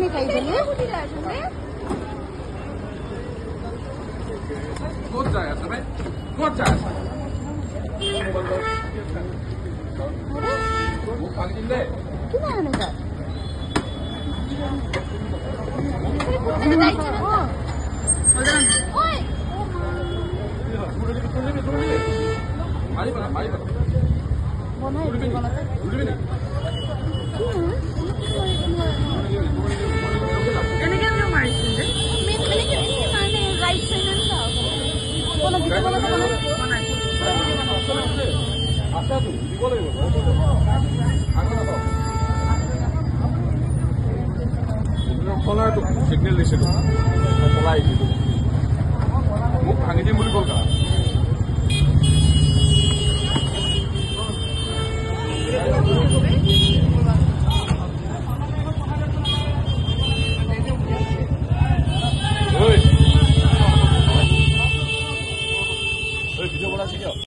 পানী খাইছিলি ক'ত যায় আছে বে ক'ত যায় আছে মোক পানী দিম দে কিমান এনেকুৱা সিগনেল দিছিলো পলাই আহিছিলো মোক ভাঙি দিম বুলি ক'ল কা